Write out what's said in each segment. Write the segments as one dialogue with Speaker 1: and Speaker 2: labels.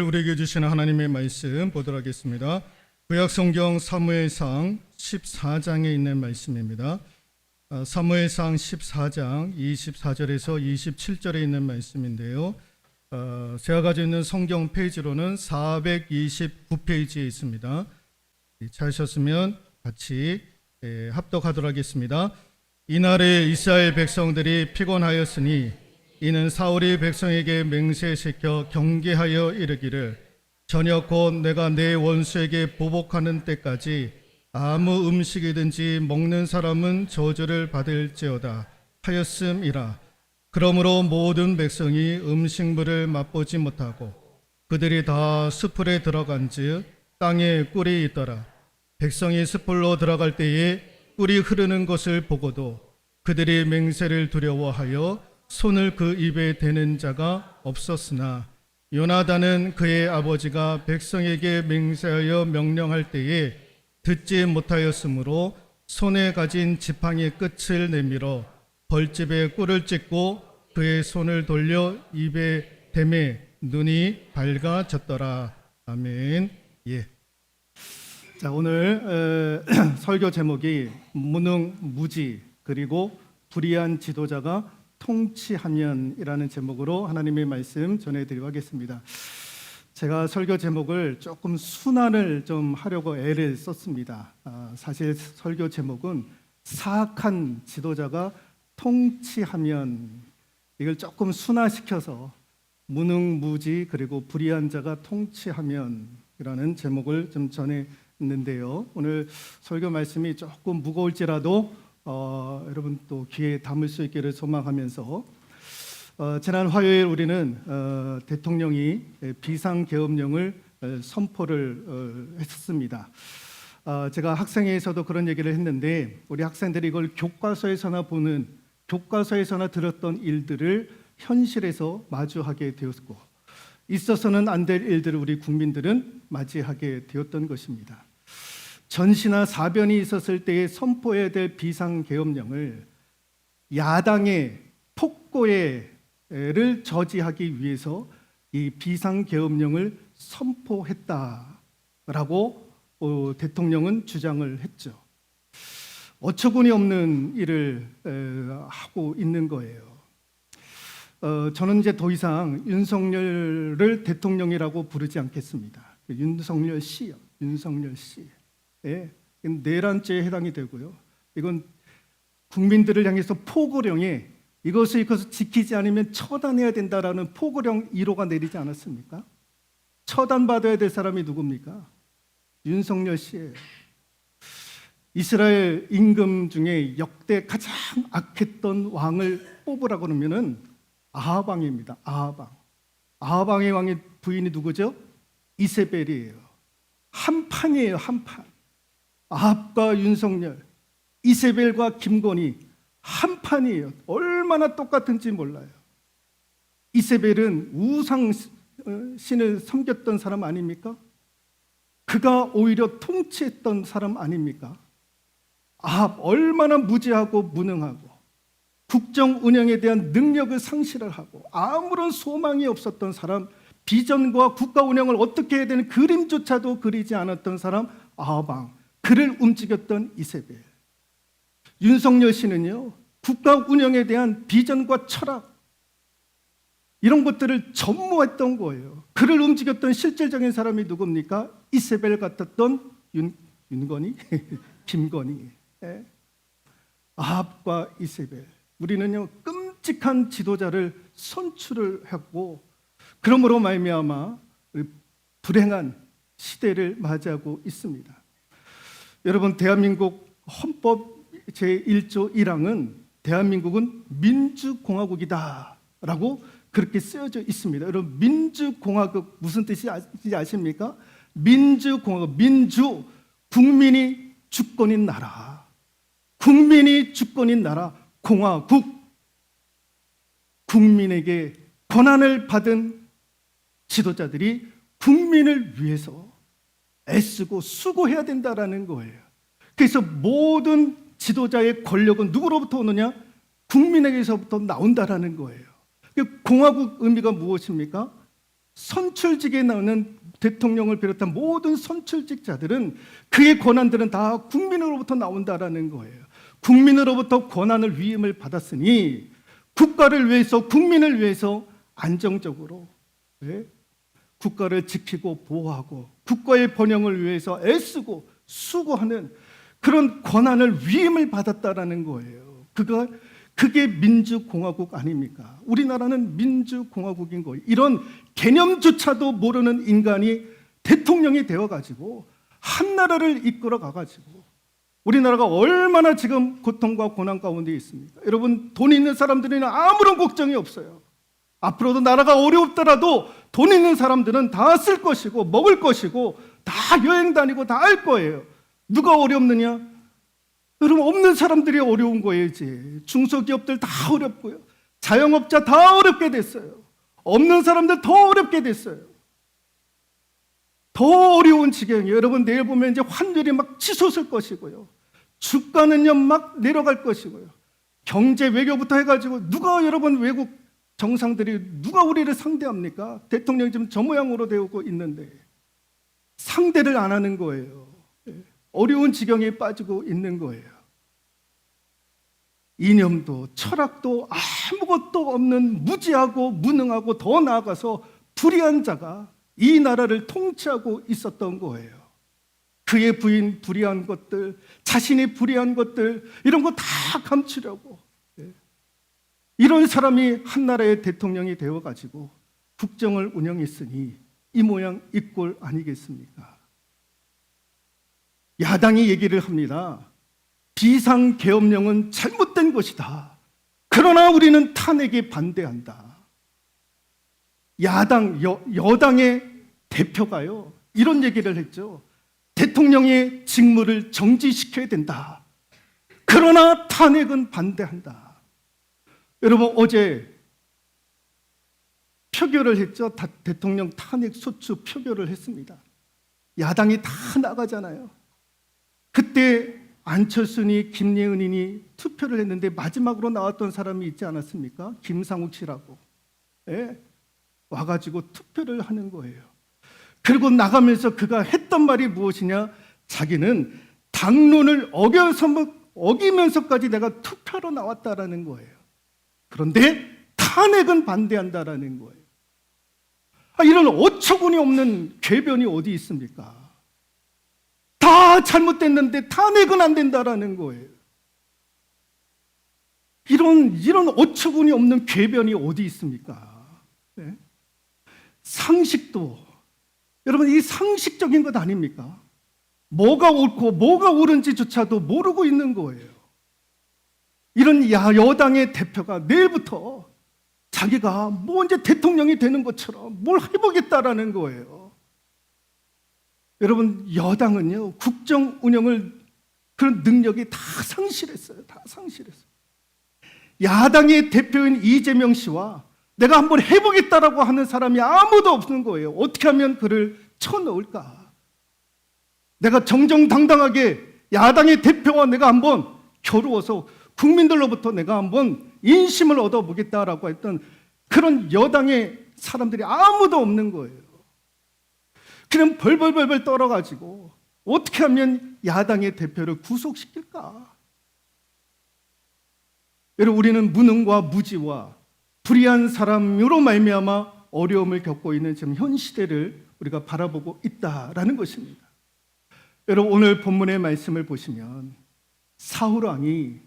Speaker 1: 우리에게 주시는 하나님의 말씀 보도록 하겠습니다. 구약성경 사무엘상 14장에 있는 말씀입니다. 사무엘상 14장 24절에서 27절에 있는 말씀인데요. 제가 가지고 있는 성경 페이지로는 429페이지에 있습니다. 찾으셨으면 같이 합독하도록 하겠습니다. 이날에 이스라엘 백성들이 피곤하였으니 이는 사울이 백성에게 맹세시켜 경계하여 이르기를 저녁 곧 내가 내 원수에게 보복하는 때까지 아무 음식이든지 먹는 사람은 저주를 받을지어다 하였음이라. 그러므로 모든 백성이 음식물을 맛보지 못하고 그들이 다 숲풀에 들어간즉 땅에 꿀이 있더라. 백성이 숲풀로 들어갈 때에 꿀이 흐르는 것을 보고도 그들이 맹세를 두려워하여 손을 그 입에 대는 자가 없었으나 요나단은 그의 아버지가 백성에게 맹세하여 명령할 때에 듣지 못하였으므로 손에 가진 지팡이 끝을 내밀어 벌집에 꿀을 찍고 그의 손을 돌려 입에 대매 눈이 밝아졌더라. 아멘. 자, 오늘 설교 제목이 무능무지 그리고 불의한 지도자가 통치하면이라는 제목으로 하나님의 말씀 전해드리고 하겠습니다. 제가 설교 제목을 조금 순환을 좀 하려고 애를 썼습니다. 사실 설교 제목은 사악한 지도자가 통치하면, 이걸 조금 순화시켜서 무능무지 그리고 불의한 자가 통치하면이라는 제목을 좀 전했는데요. 오늘 설교 말씀이 조금 무거울지라도 여러분 또 귀에 담을 수 있기를 소망하면서 지난 화요일 우리는 대통령이 비상계엄령을 선포를 했습니다. 제가 학생회에서도 그런 얘기를 했는데 우리 학생들이 이걸 교과서에서나 들었던 일들을 현실에서 마주하게 되었고 있어서는 안 될 일들을 우리 국민들은 맞이하게 되었던 것입니다. 전시나 사변이 있었을 때에 선포해야 될 비상계엄령을 야당의 폭거를 저지하기 위해서 이 비상계엄령을 선포했다라고 대통령은 주장을 했죠. 어처구니 없는 일을 하고 있는 거예요. 저는 이제 더 이상 윤석열을 대통령이라고 부르지 않겠습니다. 윤석열 씨요, 윤석열 씨. 내란죄에 해당이 되고요. 이건 국민들을 향해서 포고령에 이것을 지키지 않으면 처단해야 된다라는 포고령 1호가 내리지 않았습니까? 처단받아야 될 사람이 누굽니까? 윤석열 씨예요. 이스라엘 임금 중에 역대 가장 악했던 왕을 뽑으라고 그러면은 아합 왕입니다. 아합 왕의 왕의 부인이 누구죠? 이세벨이에요. 한판이에요, 한판. 아합과 윤석열, 이세벨과 김건희 한판이에요. 얼마나 똑같은지 몰라요. 이세벨은 우상 신을 섬겼던 사람 아닙니까? 그가 오히려 통치했던 사람 아닙니까? 아합 얼마나 무지하고 무능하고 국정 운영에 대한 능력을 상실을 하고 아무런 소망이 없었던 사람, 비전과 국가 운영을 어떻게 해야 되는 그림조차도 그리지 않았던 사람 아합 왕, 그를 움직였던 이세벨. 윤석열 씨는요, 국가 운영에 대한 비전과 철학 이런 것들을 전무했던 거예요. 그를 움직였던 실질적인 사람이 누굽니까? 이세벨 같았던 윤건희, 김건희. 아합과 이세벨. 우리는요 끔찍한 지도자를 선출을 했고 그러므로 말미암아 불행한 시대를 맞이하고 있습니다. 여러분, 대한민국 헌법 제1조 1항은 대한민국은 민주공화국이다라고 그렇게 쓰여져 있습니다. 여러분, 민주공화국 무슨 뜻인지 아십니까? 민주공화국, 민주, 국민이 주권인 나라. 국민이 주권인 나라, 공화국. 국민에게 권한을 받은 지도자들이 국민을 위해서 애쓰고 수고해야 된다라는 거예요. 그래서 모든 지도자의 권력은 누구로부터 오느냐? 국민에게서부터 나온다라는 거예요. 공화국 의미가 무엇입니까? 선출직에 나오는 대통령을 비롯한 모든 선출직자들은 그의 권한들은 다 국민으로부터 나온다라는 거예요. 국민으로부터 권한을 위임을 받았으니 국가를 위해서, 국민을 위해서 안정적으로 국가를 지키고 보호하고 국가의 번영을 위해서 애쓰고 수고하는 그런 권한을 위임을 받았다라는 거예요. 그게 민주공화국 아닙니까? 우리나라는 민주공화국인 거예요. 이런 개념조차도 모르는 인간이 대통령이 되어가지고 한 나라를 이끌어 가가지고 우리나라가 얼마나 지금 고통과 고난 가운데 있습니까? 여러분, 돈 있는 사람들은 아무런 걱정이 없어요. 앞으로도 나라가 어렵더라도 돈 있는 사람들은 다 쓸 것이고 먹을 것이고 다 여행 다니고 다 할 거예요. 누가 어렵느냐? 여러분, 없는 사람들이 어려운 거예요. 이제 중소기업들 다 어렵고요, 자영업자 다 어렵게 됐어요. 없는 사람들 더 어렵게 됐어요. 더 어려운 지경이에요. 여러분, 내일 보면 이제 환율이 막 치솟을 것이고요, 주가는요 막 내려갈 것이고요, 경제 외교부터 해가지고 누가, 여러분, 외국 정상들이 누가 우리를 상대합니까? 대통령이 지금 저 모양으로 되고 있는데 상대를 안 하는 거예요. 어려운 지경에 빠지고 있는 거예요. 이념도 철학도 아무것도 없는 무지하고 무능하고 더 나아가서 불의한 자가 이 나라를 통치하고 있었던 거예요. 그의 부인 불의한 것들, 자신이 불의한 것들, 이런 거 다 감추려고 이런 사람이 한 나라의 대통령이 되어가지고 국정을 운영했으니 이 모양 이 꼴 아니겠습니까? 야당이 얘기를 합니다. 비상계엄령은 잘못된 것이다. 그러나 우리는 탄핵에 반대한다. 여당의 대표가요 이런 얘기를 했죠. 대통령의 직무를 정지시켜야 된다. 그러나 탄핵은 반대한다. 여러분, 어제 표결을 했죠. 대통령 탄핵 소추 표결을 했습니다. 야당이 다 나가잖아요. 그때 안철수니 김예은이니 투표를 했는데 마지막으로 나왔던 사람이 있지 않았습니까? 김상욱 씨라고. 와가지고 투표를 하는 거예요. 그리고 나가면서 그가 했던 말이 무엇이냐? 자기는 당론을 어기면서까지 내가 투표로 나왔다라는 거예요. 그런데 탄핵은 반대한다라는 거예요. 이런 어처구니 없는 궤변이 어디 있습니까? 다 잘못됐는데 탄핵은 안 된다라는 거예요. 이런 어처구니 없는 궤변이 어디 있습니까? 네? 상식도, 여러분, 이 상식적인 것 아닙니까? 뭐가 옳고 뭐가 옳은지조차도 모르고 있는 거예요. 이런 여당의 대표가 내일부터 자기가 뭐 이제 대통령이 되는 것처럼 뭘 해보겠다라는 거예요. 여러분, 여당은요 국정 운영을 그런 능력이 다 상실했어요. 다 상실했어요. 야당의 대표인 이재명 씨와 내가 한번 해보겠다라고 하는 사람이 아무도 없는 거예요. 어떻게 하면 그를 쳐넣을까? 내가 정정당당하게 야당의 대표와 내가 한번 겨루어서 국민들로부터 내가 한번 인심을 얻어보겠다라고 했던 그런 여당의 사람들이 아무도 없는 거예요. 그냥 벌벌벌벌 떨어가지고 어떻게 하면 야당의 대표를 구속시킬까? 여러분, 우리는 무능과 무지와 불의한 사람으로 말미암아 어려움을 겪고 있는 지금 현 시대를 우리가 바라보고 있다라는 것입니다. 여러분, 오늘 본문의 말씀을 보시면 사울 왕이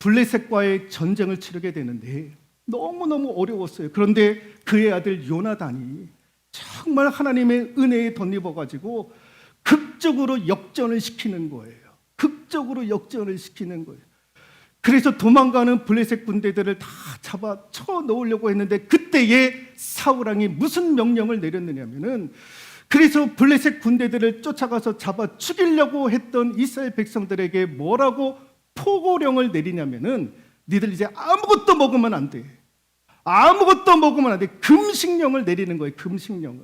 Speaker 1: 블레셋과의 전쟁을 치르게 되는데 너무너무 어려웠어요. 그런데 그의 아들 요나단이 정말 하나님의 은혜에 덧입어가지고 극적으로 역전을 시키는 거예요. 극적으로 역전을 시키는 거예요. 그래서 도망가는 블레셋 군대들을 다 잡아 쳐넣으려고 했는데 그때에 사울왕이 무슨 명령을 내렸느냐면은, 그래서 블레셋 군대들을 쫓아가서 잡아 죽이려고 했던 이스라엘 백성들에게 뭐라고 포고령을 내리냐면은, 니들 이제 아무것도 먹으면 안 돼. 아무것도 먹으면 안 돼. 금식령을 내리는 거예요. 금식령을.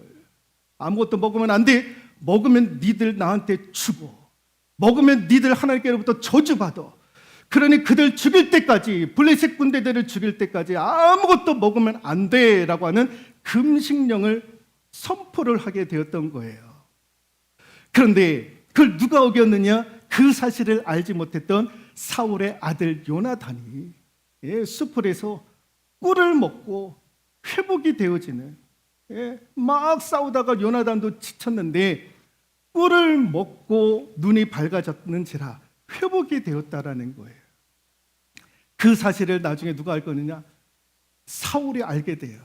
Speaker 1: 아무것도 먹으면 안 돼. 먹으면 니들 나한테 죽어. 먹으면 니들 하나님께로부터 저주받아. 그러니 그들 죽일 때까지, 블레셋 군대들을 죽일 때까지 아무것도 먹으면 안 돼라고 하는 금식령을 선포를 하게 되었던 거예요. 그런데 그걸 누가 어겼느냐? 그 사실을 알지 못했던 사울의 아들 요나단이 수풀에서 꿀을 먹고 회복이 되어지는, 막 싸우다가 요나단도 지쳤는데 꿀을 먹고 눈이 밝아졌는지라 회복이 되었다라는 거예요. 그 사실을 나중에 누가 알 거느냐? 사울이 알게 돼요.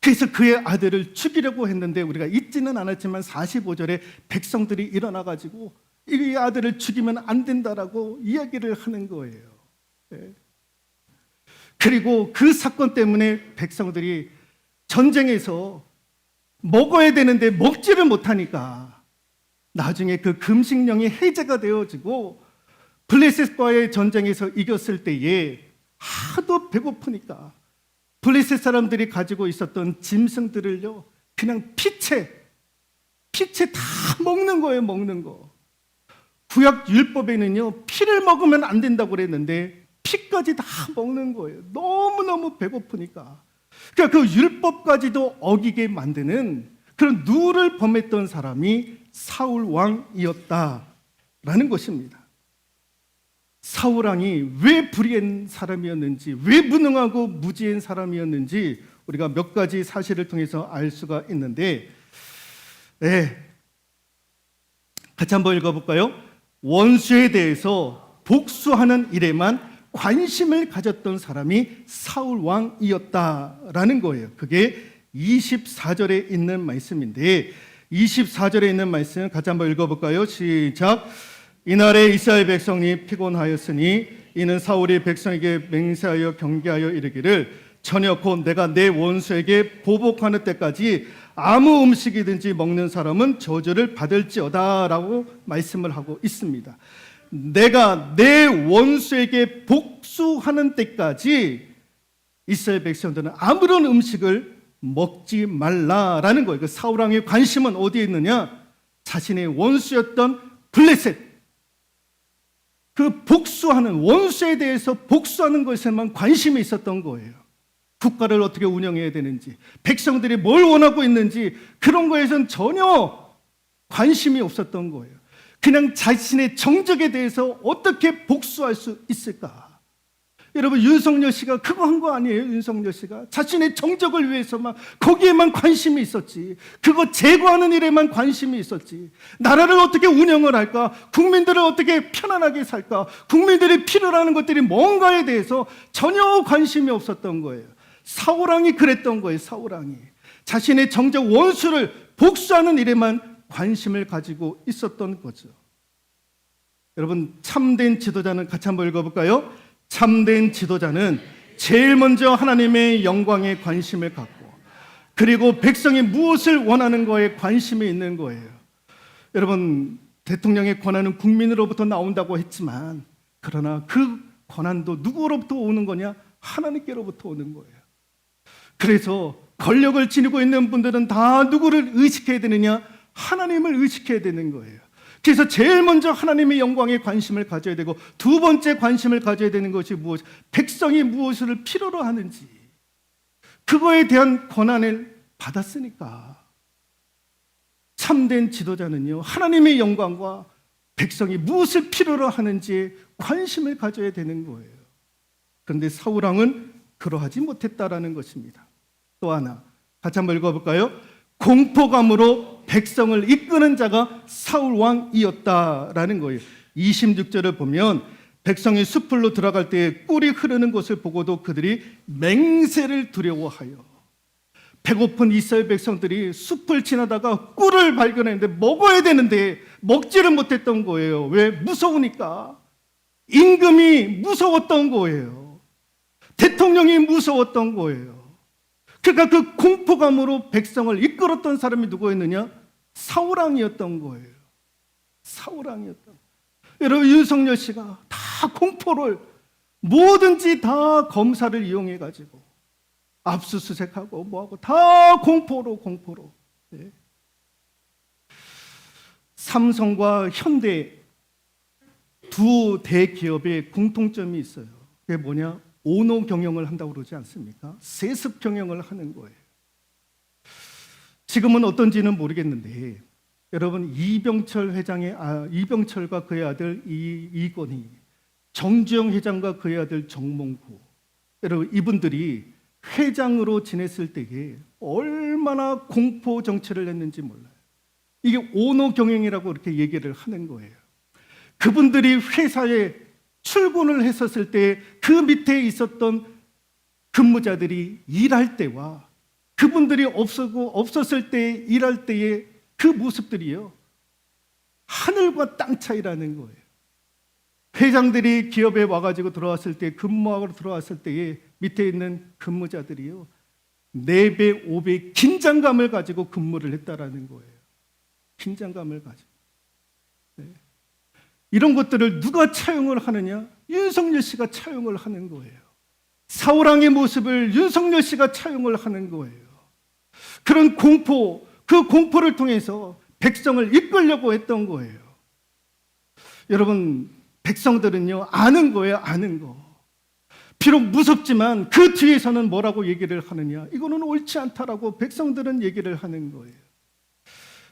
Speaker 1: 그래서 그의 아들을 죽이려고 했는데 우리가 잊지는 않았지만 45절에 백성들이 일어나가지고 이 아들을 죽이면 안 된다라고 이야기를 하는 거예요. 그리고 그 사건 때문에 백성들이 전쟁에서 먹어야 되는데 먹지를 못하니까 나중에 그 금식령이 해제가 되어지고 블레셋과의 전쟁에서 이겼을 때에 하도 배고프니까 블레셋 사람들이 가지고 있었던 짐승들을요 그냥 피채 다 먹는 거예요. 먹는 거. 구약 율법에는요 피를 먹으면 안 된다고 그랬는데 피까지 다 먹는 거예요. 너무너무 배고프니까. 그러니까 그 율법까지도 어기게 만드는 그런 누를 범했던 사람이 사울 왕이었다라는 것입니다. 사울 왕이 왜 불의한 사람이었는지, 왜 무능하고 무지한 사람이었는지 우리가 몇 가지 사실을 통해서 알 수가 있는데, 같이 한번 읽어볼까요? 원수에 대해서 복수하는 일에만 관심을 가졌던 사람이 사울 왕이었다라는 거예요. 그게 24절에 있는 말씀인데 24절에 있는 말씀 같이 한번 읽어볼까요? 시작. 이날에 이스라엘 백성이 피곤하였으니 이는 사울이 백성에게 맹세하여 경계하여 이르기를 저녁 곧 내가 내 원수에게 보복하는 때까지 아무 음식이든지 먹는 사람은 저주를 받을지어다 라고 말씀을 하고 있습니다. 내가 내 원수에게 복수하는 때까지 이스라엘 백성들은 아무런 음식을 먹지 말라라는 거예요. 그 사울 왕의 관심은 어디에 있느냐? 자신의 원수였던 블레셋, 그 복수하는 원수에 대해서 복수하는 것에만 관심이 있었던 거예요. 국가를 어떻게 운영해야 되는지, 백성들이 뭘 원하고 있는지 그런 거에선 전혀 관심이 없었던 거예요. 그냥 자신의 정적에 대해서 어떻게 복수할 수 있을까? 여러분, 윤석열 씨가 그거 한 거 아니에요? 윤석열 씨가 자신의 정적을 위해서만 거기에만 관심이 있었지, 그거 제거하는 일에만 관심이 있었지, 나라를 어떻게 운영을 할까, 국민들을 어떻게 편안하게 살까, 국민들이 필요로 하는 것들이 뭔가에 대해서 전혀 관심이 없었던 거예요. 사울 왕이 그랬던 거예요. 사울 왕이 자신의 정적 원수를 복수하는 일에만 관심을 가지고 있었던 거죠. 여러분, 참된 지도자는 같이 한번 읽어볼까요? 참된 지도자는 제일 먼저 하나님의 영광에 관심을 갖고, 그리고 백성이 무엇을 원하는 거에 관심이 있는 거예요. 여러분, 대통령의 권한은 국민으로부터 나온다고 했지만, 그러나 그 권한도 누구로부터 오는 거냐? 하나님께로부터 오는 거예요. 그래서 권력을 지니고 있는 분들은 다 누구를 의식해야 되느냐? 하나님을 의식해야 되는 거예요. 그래서 제일 먼저 하나님의 영광에 관심을 가져야 되고, 두 번째 관심을 가져야 되는 것이 무엇? 백성이 무엇을 필요로 하는지, 그거에 대한 권한을 받았으니까. 참된 지도자는요, 하나님의 영광과 백성이 무엇을 필요로 하는지에 관심을 가져야 되는 거예요. 그런데 사울 왕은 그러하지 못했다라는 것입니다. 또 하나 같이 한번 읽어볼까요? 공포감으로 백성을 이끄는 자가 사울 왕이었다라는 거예요. 26절을 보면 백성이 숲으로 들어갈 때 꿀이 흐르는 것을 보고도 그들이 맹세를 두려워하여, 배고픈 이스라엘 백성들이 숲을 지나다가 꿀을 발견했는데 먹어야 되는데 먹지를 못했던 거예요. 왜? 무서우니까. 임금이 무서웠던 거예요. 대통령이 무서웠던 거예요. 그러니까 그 공포감으로 백성을 이끌었던 사람이 누구였느냐? 사울 왕이었던 거예요. 사울 왕이었던. 여러분, 윤석열 씨가 다 공포를, 뭐든지 다 검사를 이용해 가지고 압수수색하고 뭐하고 다 공포로. 네. 삼성과 현대 두 대기업의 공통점이 있어요. 그게 뭐냐? 오노 경영을 한다고 그러지 않습니까? 세습 경영을 하는 거예요. 지금은 어떤지는 모르겠는데 여러분 이병철과 그의 아들 이건희, 정주영 회장과 그의 아들 정몽구, 여러분 이분들이 회장으로 지냈을 때에 얼마나 공포 정치를 했는지 몰라요. 이게 오노 경영이라고 이렇게 얘기를 하는 거예요. 그분들이 회사에 출근을 했었을 때 그 밑에 있었던 근무자들이 일할 때와 그분들이 없었을 때 일할 때의 그 모습들이요, 하늘과 땅 차이라는 거예요. 회장들이 기업에 와가지고 들어왔을 때, 근무하러 들어왔을 때에 밑에 있는 근무자들이요, 4배, 5배 긴장감을 가지고 근무를 했다라는 거예요. 긴장감을 가지고. 네. 이런 것들을 누가 차용을 하느냐? 윤석열 씨가 차용을 하는 거예요. 사울왕의 모습을 윤석열 씨가 차용을 하는 거예요. 그런 공포, 그 공포를 통해서 백성을 이끌려고 했던 거예요. 여러분, 백성들은요, 아는 거예요, 아는 거. 비록 무섭지만 그 뒤에서는 뭐라고 얘기를 하느냐? 이거는 옳지 않다라고 백성들은 얘기를 하는 거예요.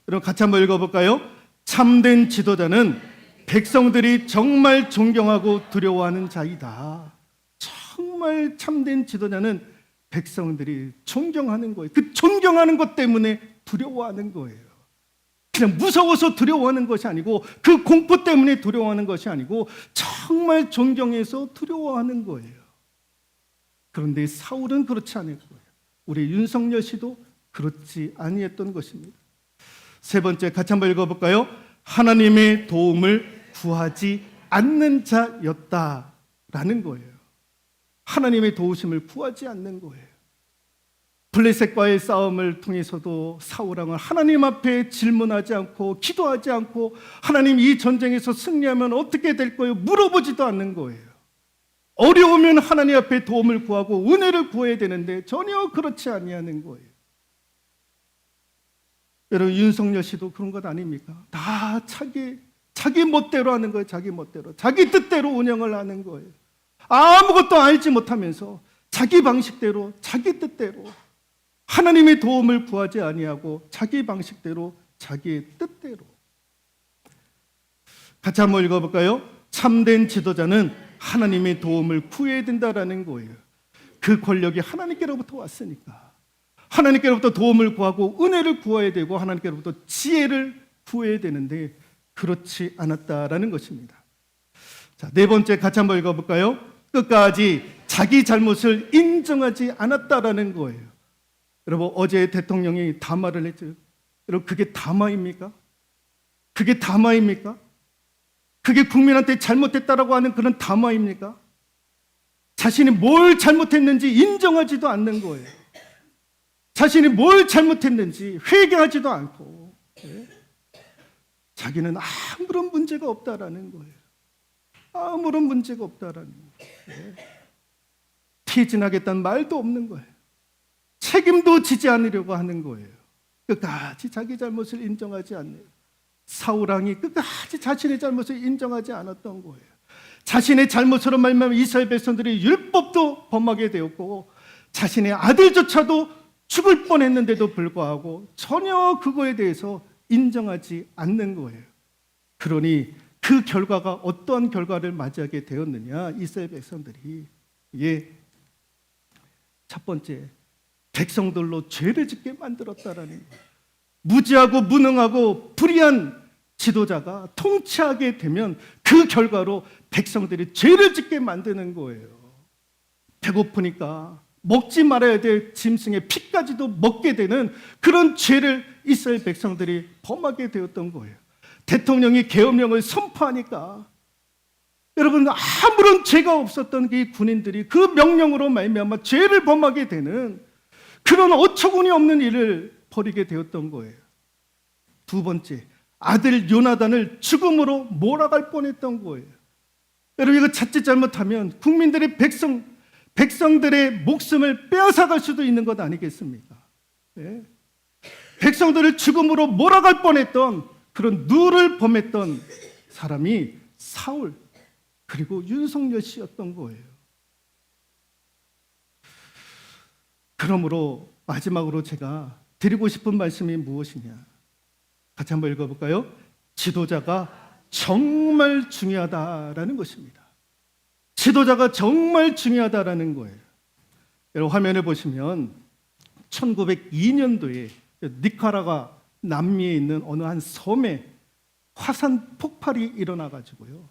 Speaker 1: 여러분, 같이 한번 읽어볼까요? 참된 지도자는 백성들이 정말 존경하고 두려워하는 자이다. 정말 참된 지도자는 백성들이 존경하는 거예요. 그 존경하는 것 때문에 두려워하는 거예요. 그냥 무서워서 두려워하는 것이 아니고, 그 공포 때문에 두려워하는 것이 아니고, 정말 존경해서 두려워하는 거예요. 그런데 사울은 그렇지 않을 거예요. 우리 윤석열 씨도 그렇지 아니했던 것입니다. 세 번째, 같이 한번 읽어볼까요? 하나님의 도움을 구하지 않는 자였다라는 거예요. 하나님의 도우심을 구하지 않는 거예요. 블레셋과의 싸움을 통해서도 사울왕은 하나님 앞에 질문하지 않고 기도하지 않고, 하나님 이 전쟁에서 승리하면 어떻게 될 거예요? 물어보지도 않는 거예요. 어려우면 하나님 앞에 도움을 구하고 은혜를 구해야 되는데 전혀 그렇지 아니하는 거예요. 여러분, 윤석열 씨도 그런 것 아닙니까? 다 자기 멋대로 하는 거예요. 자기 멋대로, 자기 뜻대로 운영을 하는 거예요. 아무것도 알지 못하면서 자기 방식대로, 자기 뜻대로, 하나님의 도움을 구하지 아니하고 자기 방식대로, 자기의 뜻대로. 같이 한번 읽어볼까요? 참된 지도자는 하나님의 도움을 구해야 된다라는 거예요. 그 권력이 하나님께로부터 왔으니까 하나님께로부터 도움을 구하고 은혜를 구해야 되고, 하나님께로부터 지혜를 구해야 되는데 그렇지 않았다라는 것입니다. 자, 네 번째, 같이 한번 읽어볼까요? 끝까지 자기 잘못을 인정하지 않았다라는 거예요. 여러분, 어제 대통령이 담화를 했죠. 여러분, 그게 담화입니까? 그게 담화입니까? 그게 국민한테 잘못했다라고 하는 그런 담화입니까? 자신이 뭘 잘못했는지 인정하지도 않는 거예요. 자신이 뭘 잘못했는지 회개하지도 않고, 자기는 아무런 문제가 없다라는 거예요. 아무런 문제가 없다라는 거예요. 퇴진하겠다는 말도 없는 거예요. 책임도 지지 않으려고 하는 거예요. 끝까지 자기 잘못을 인정하지 않는, 사울왕이 끝까지 자신의 잘못을 인정하지 않았던 거예요. 자신의 잘못으로 말미암아 이스라엘 백성들이 율법도 범하게 되었고, 자신의 아들조차도 죽을 뻔했는데도 불구하고 전혀 그거에 대해서 인정하지 않는 거예요. 그러니 그 결과가 어떠한 결과를 맞이하게 되었느냐? 이스라엘 백성들이, 첫 번째, 백성들로 죄를 짓게 만들었다라는 거예요. 무지하고 무능하고 불의한 지도자가 통치하게 되면 그 결과로 백성들이 죄를 짓게 만드는 거예요. 배고프니까 먹지 말아야 될 짐승의 피까지도 먹게 되는 그런 죄를 이스라엘 백성들이 범하게 되었던 거예요. 대통령이 계엄령을 선포하니까, 여러분, 아무런 죄가 없었던 이 군인들이 그 명령으로 말미암아 죄를 범하게 되는 그런 어처구니 없는 일을 벌이게 되었던 거예요. 두 번째, 아들 요나단을 죽음으로 몰아갈 뻔했던 거예요. 여러분, 이거 자칫 잘못하면 국민들의 백성들의 목숨을 빼앗아갈 수도 있는 것 아니겠습니까? 네. 백성들을 죽음으로 몰아갈 뻔했던 그런 누를 범했던 사람이 사울, 그리고 윤석열 씨였던 거예요. 그러므로 마지막으로 제가 드리고 싶은 말씀이 무엇이냐? 같이 한번 읽어볼까요? 지도자가 정말 중요하다라는 것입니다. 지도자가 정말 중요하다라는 거예요. 여러분 화면에 보시면 1902년도에 니카라과 남미에 있는 어느 한 섬에 화산 폭발이 일어나가지고요.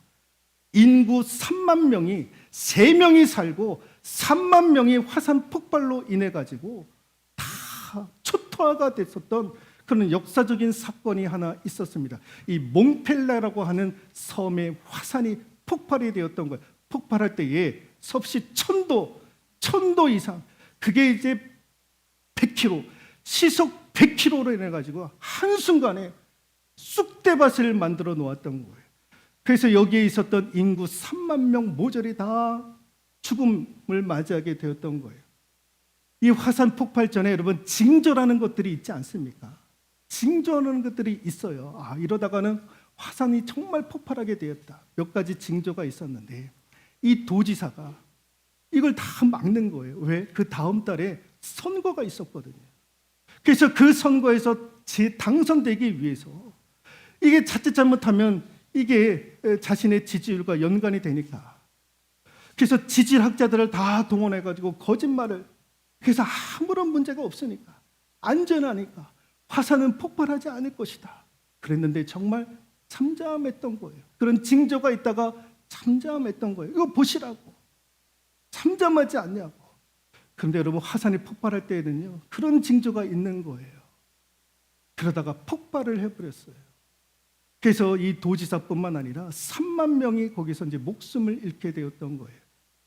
Speaker 1: 인구 3만 명이 3명이 살고 3만 명이 화산 폭발로 인해 가지고 다 초토화가 됐었던 그런 역사적인 사건이 하나 있었습니다. 이 몽펠레라고 하는 섬에 화산이 폭발이 되었던 거예요. 폭발할 때에 섭씨 1000도 이상, 그게 이제 100km, 시속 100km로 인해 가지고 한순간에 쑥대밭을 만들어 놓았던 거예요. 그래서 여기에 있었던 인구 3만 명 모조리 다 죽음을 맞이하게 되었던 거예요. 이 화산 폭발 전에 여러분 징조라는 것들이 있지 않습니까? 징조라는 것들이 있어요. 이러다가는 화산이 정말 폭발하게 되었다. 몇 가지 징조가 있었는데 이 도지사가 이걸 다 막는 거예요. 왜? 그 다음 달에 선거가 있었거든요. 그래서 그 선거에서 당선되기 위해서 이게 자칫 잘못하면 이게 자신의 지지율과 연관이 되니까 그래서 지질학자들을 다 동원해가지고 거짓말을, 그래서 아무런 문제가 없으니까 안전하니까 화산은 폭발하지 않을 것이다 그랬는데 정말 잠잠했던 거예요. 그런 징조가 있다가 잠잠했던 거예요. 이거 보시라고. 잠잠하지 않냐고. 그런데 여러분 화산이 폭발할 때에는요 그런 징조가 있는 거예요. 그러다가 폭발을 해버렸어요. 그래서 이 도지사뿐만 아니라 3만 명이 거기서 이제 목숨을 잃게 되었던 거예요.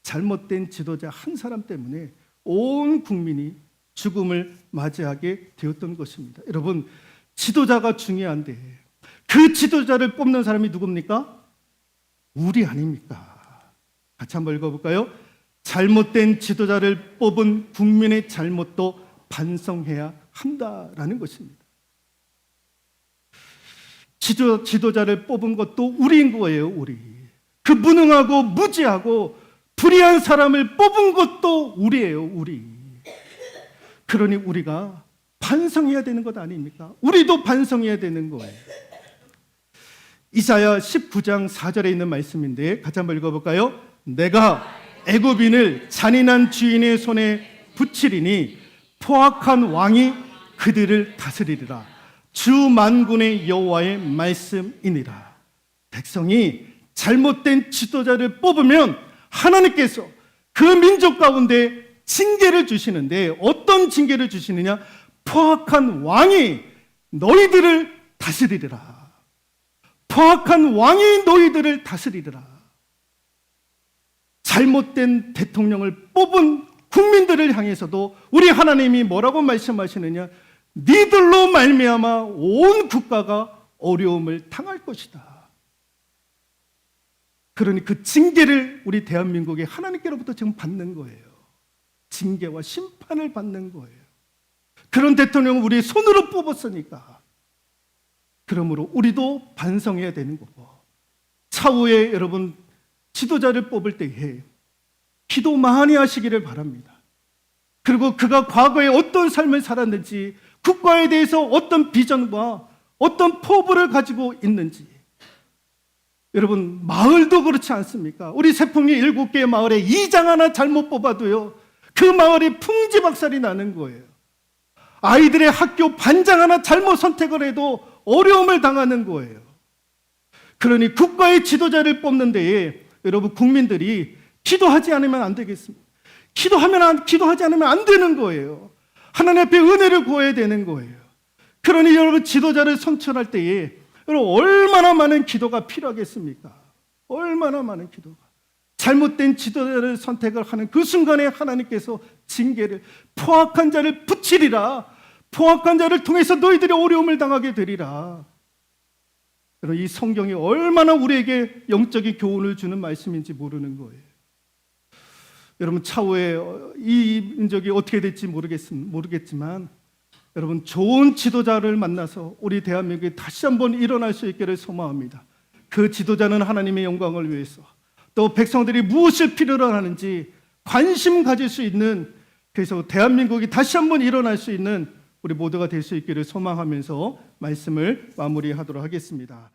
Speaker 1: 잘못된 지도자 한 사람 때문에 온 국민이 죽음을 맞이하게 되었던 것입니다. 여러분 지도자가 중요한데 그 지도자를 뽑는 사람이 누굽니까? 우리 아닙니까? 같이 한번 읽어볼까요? 잘못된 지도자를 뽑은 국민의 잘못도 반성해야 한다라는 것입니다. 지도자를 뽑은 것도 우리인 거예요. 우리. 그 무능하고 무지하고 불의한 사람을 뽑은 것도 우리예요. 우리. 그러니 우리가 반성해야 되는 것 아닙니까? 우리도 반성해야 되는 거예요. 이사야 19장 4절에 있는 말씀인데 같이 한번 읽어볼까요? 내가 애굽인을 잔인한 주인의 손에 붙이리니 포악한 왕이 그들을 다스리리라. 주 만군의 여호와의 말씀이니라. 백성이 잘못된 지도자를 뽑으면 하나님께서 그 민족 가운데 징계를 주시는데 어떤 징계를 주시느냐? 포악한 왕이 너희들을 다스리리라. 포악한 왕이 너희들을 다스리리라. 잘못된 대통령을 뽑은 국민들을 향해서도 우리 하나님이 뭐라고 말씀하시느냐? 니들로 말미암아 온 국가가 어려움을 당할 것이다. 그러니 그 징계를 우리 대한민국이 하나님께로부터 지금 받는 거예요. 징계와 심판을 받는 거예요. 그런 대통령을 우리 손으로 뽑았으니까. 그러므로 우리도 반성해야 되는 거고, 차후에 여러분 지도자를 뽑을 때에 기도 많이 하시기를 바랍니다. 그리고 그가 과거에 어떤 삶을 살았는지, 국가에 대해서 어떤 비전과 어떤 포부를 가지고 있는지. 여러분 마을도 그렇지 않습니까? 우리 세풍리 7개의 마을에 이장 하나 잘못 뽑아도요 그 마을이 풍지박살이 나는 거예요. 아이들의 학교 반장 하나 잘못 선택을 해도 어려움을 당하는 거예요. 그러니 국가의 지도자를 뽑는 데에 여러분 국민들이 기도하지 않으면 안 되겠습니다. 기도하지 않으면 안 되는 거예요. 하나님 앞에 은혜를 구해야 되는 거예요. 그러니 여러분 지도자를 선출할 때에 여러분 얼마나 많은 기도가 필요하겠습니까? 얼마나 많은 기도가. 잘못된 지도자를 선택을 하는 그 순간에 하나님께서 징계를, 포악한 자를 붙이리라. 포악한 자를 통해서 너희들이 어려움을 당하게 되리라. 여러분 이 성경이 얼마나 우리에게 영적인 교훈을 주는 말씀인지 모르는 거예요. 여러분 차후에 이 민족이 어떻게 될지 모르겠지만 여러분 좋은 지도자를 만나서 우리 대한민국이 다시 한번 일어날 수 있기를 소망합니다. 그 지도자는 하나님의 영광을 위해서, 또 백성들이 무엇을 필요로 하는지 관심 가질 수 있는, 그래서 대한민국이 다시 한번 일어날 수 있는 우리 모두가 될 수 있기를 소망하면서 말씀을 마무리하도록 하겠습니다.